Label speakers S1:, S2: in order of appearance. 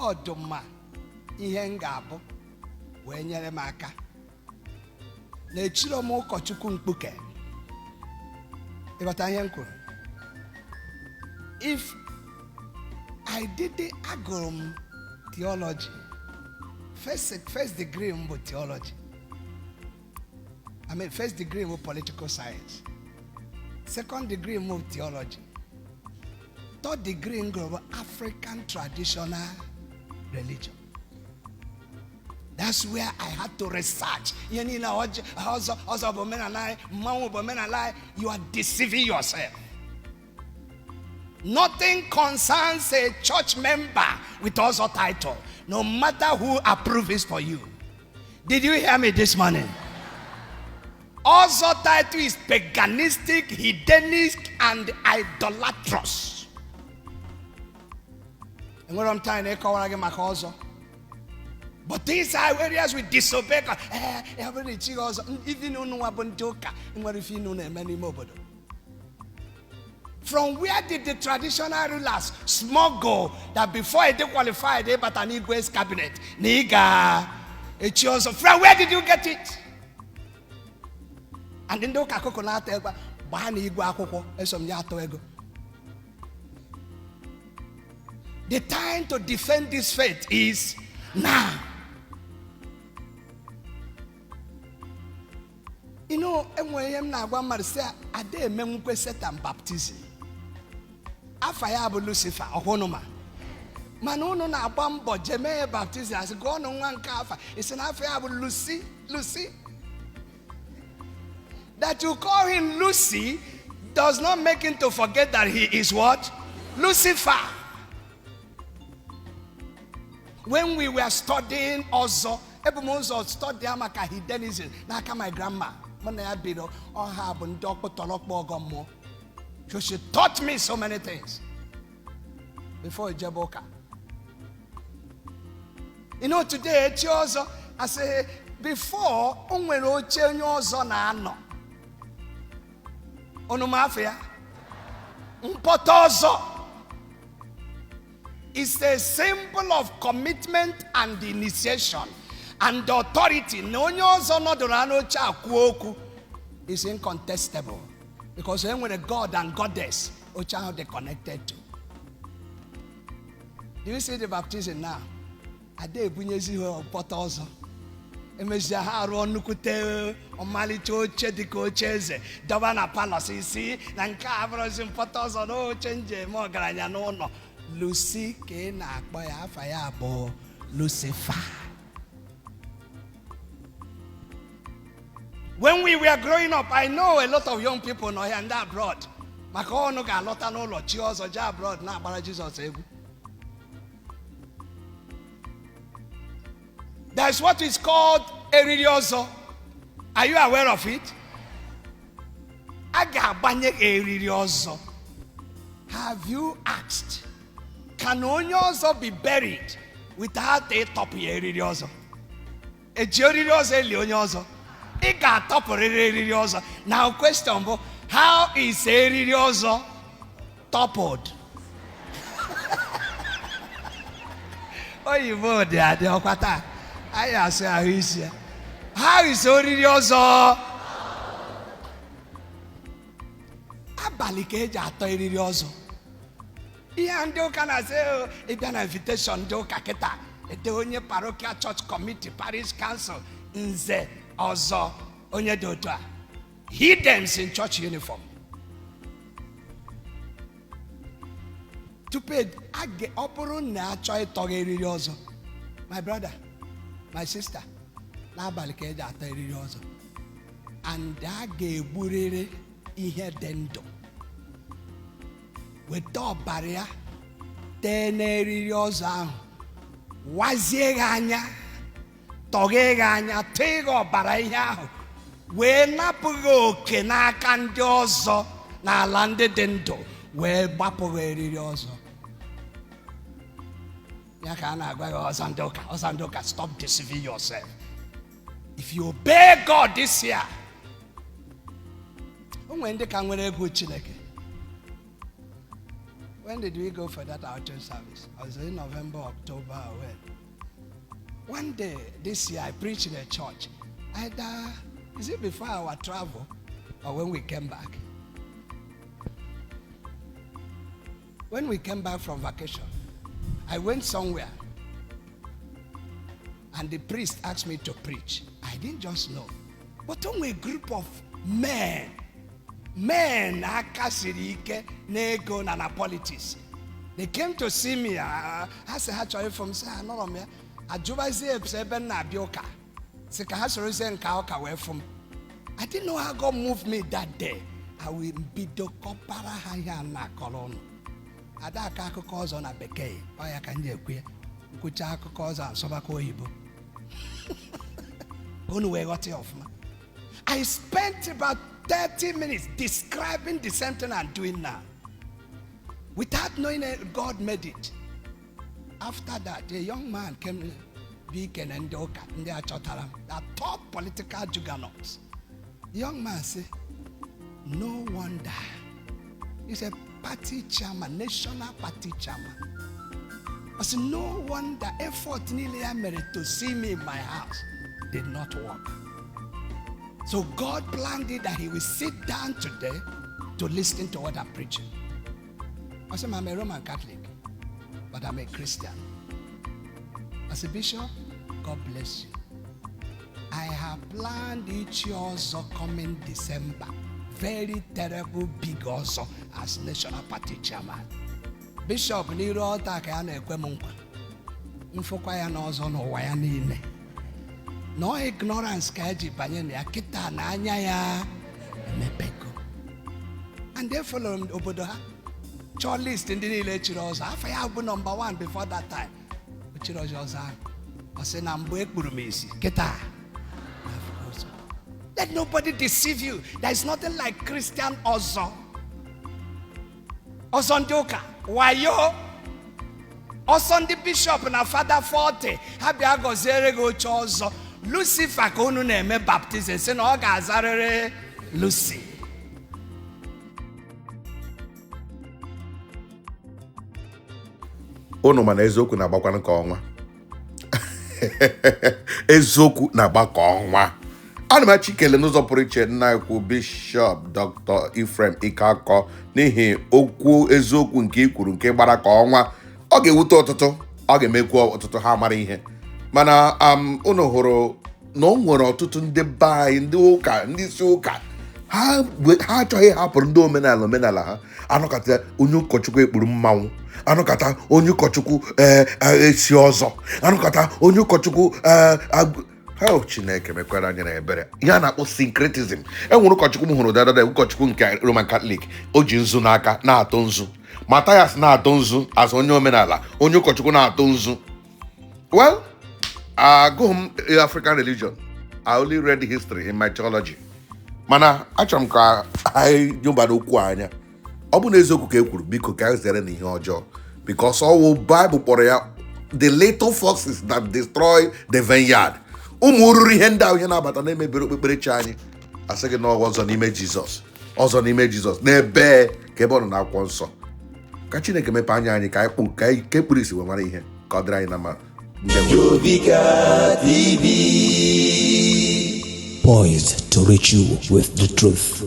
S1: God ma ihe ngabụ wee nyere m aka na echiro m ụkọchukwu mkpuke ịghọta ihe m kwuru. If I did the agụrụ theology, first degree m bụ theology. I mean, first degree m political science. Second degree m theology. Third degree m African traditional religion. That's where I had to research. You are deceiving yourself. Nothing concerns a church member with also title, no matter who approves for you. Did you hear me this morning? Also title is paganistic, hedonistic, and idolatrous. And what I'm trying to call again, my also. But these are areas we disobey God. Even from where did the traditional rulers smuggle that before they qualified they but an Igbo's cabinet? From where did you get it? And then the time to defend this faith is now. You know, I did Satan baptism. After Lucifer, Ohonoma. Manono na bambo Jeme baptism as gone on one kafa. It's an affair of Lucy. That you call him Lucy does not make him to forget that he is what? Lucifer. When we were studying also, everyone studied Amaka hedonism. Now come my grandma. So she taught me so many things before Jeboka. You know, today, I say, before, it's a symbol of commitment and initiation and authority. Is incontestable. Because when a God and goddess, which are they connected to? Do you see the baptism now? I did bunyezi ho potozo. Emezia ha ro nukute omali choche diko cheze. Doba na palace isi na nka abrozi potozo no change mo garanya no no. Lucy ke na akpo ya afa ya bo Lucifer. When we were growing up, I know a lot of young people know here and that abroad. Makono ga lota no lo chios oja abroad na bara Jesus egu. That's what is called eririoso. Are you aware of it? Aga banye eririoso. Have you asked, can onyoso be buried without a top eririoso? E eririoso eli onyoso. It got top eririoso. Now question, how is eririoso toppled? Oh, you vote there, the Okata. I say, how is eririoso? Abalike jato eririoso. Iyan do kana say, if an invitation do kaketa, the onye parochial church committee, parish council, nze ozo onye dota. Hidden in church uniform. To pay age oporo na choi togeririoso. My brother, my sister, na balike jato eririoso. And age burere ihe dendo. Without barrier, teneririoso ahụ. Wazie anya, toge anya, tego bara ihe ahụ. Wee napụghị oke n'aka ndị ọzọ n'ala ndị dị ndụ wee gbapụghị eriri ọzọ. Ya ka a na-agwa ya ọzọ stop deceiving yourself. If you obey God this year, o nwere ndị ka nwere egwu Chineke. When did we go for that outreach service? I was in November, October, or when? One day this year I preached in a church. Either is it before our travel or when we came back? When we came back from vacation, I went somewhere and the priest asked me to preach. I didn't just know. But only a group of men, akasiri ike nego na politics. They came to see me. I said, "How are you from?" Say, "I'm not here." Ajubazi ebsen na bioka. Say, "Ka hasoro say nka oka we from." I didn't know how God moved me that day. I will be the kopara haya na kolon. Ada ka akụkọ ọzọ na bekee. Ọ ya ka nje ekwe. Nkwucha akụkọ ọzọ asọbakwa oyibo. I spent about 30 minutes describing the same thing I'm doing now. Without knowing that God made it. After that, a young man came weekend and they are top political juggernauts. The young man said, "No wonder." He's a party chairman, national party chairman. I said, "No wonder effort nearly I made to see me in my house did not work." So God planned it that he will sit down today to listen to what I'm preaching. I said, "I'm a Roman Catholic, but I'm a Christian." I said, "Bishop, God bless you. I have planned each year also coming December. Very terrible big also as national party chairman. Bishop, n'iru ọta ka ya na-ekwe m nkwa. Mfụkwa ya n'ọzọ n'ụwa ya niile. No ignorance ka eji banye na ya kita na anya ya emepego. And they follow obodo ha. Chọọ list ndị niile chiri ọzọ. Afọ ya bụ number 1 before that time. Chiri ọzọ ahụ. Ọ sị na mbụ ekpuru m isi. Kita. Let nobody deceive you. There is nothing like Christian ọzọ. Ọzọ ndị ụka. Wayo. Ọzọ ndị bishop na Father 40. Ha bịa gọziere gị oche ọzọ. Lucifer ka unu na-eme baptizim. Sị na ọ ga-azarịrị Lucy.
S2: Unu mana eziokwu na-agbakwa nke ọnwa. Eziokwu na-agba ka ọnwa. Ana m achị kele n'ụzọ pụrụ iche nna ekwu Bishop Dr. Ephraim Ikeakor n'ihi okwu eziokwu nke ikwuru nke gbara ka ọnwa. Ọ ga-ewute ọtụtụ, ọ ga-emekwu ọtụtụ ha mara ihe. Mana unu hụrụ na o nwere ọtụtụ ndị be anyị, ndị ụka, ndị isi ụka, ha achọghị hapụrụ ndị omenala ha. Anọkata onye ụkọchukwu ekpuru mmanwụ, anọkata onye ụkọchukwu esi ọzọ, anọkata onye ụkọchukwu Chineke mekwara anyị na ebere. Ya na-akpọ syncretism. Enwere ụkọchukwu m hụrụ dada ụkọchukwu nke Roman Catholic, o ji nzu n'aka na-atụ nzu. Matthias na-atụ nzu as onye omenala, onye ụkọchukwu na-atụ nzu. Well, agụghị m African religion. I only read history in my theology. Mana achọrọ m ka anyị nyụbara okwu anya. Ọ bụ na eziokwu ka e kwuru, biko ka anyị zere na ihe ọjọọ. Because ọwụ Bible kpọrọ ya the little foxes that destroy the vineyard. Ụmụ oruru ihe ndị ahụ ihe na-abata na-emebere okpukperechi anyị. Asị gị na ọzọ n'ime Jizọs. Ọzọ n'ime Jizọs. N'ebe ka ebe ọ nọ n'akwụkwọ nsọ. Ka Chineke mepe anya anyị ka anyị kpụrụ isi wee mara ihe ka ọ dịrị anyị na mma.
S3: Jovika TV, poised to reach you with the truth.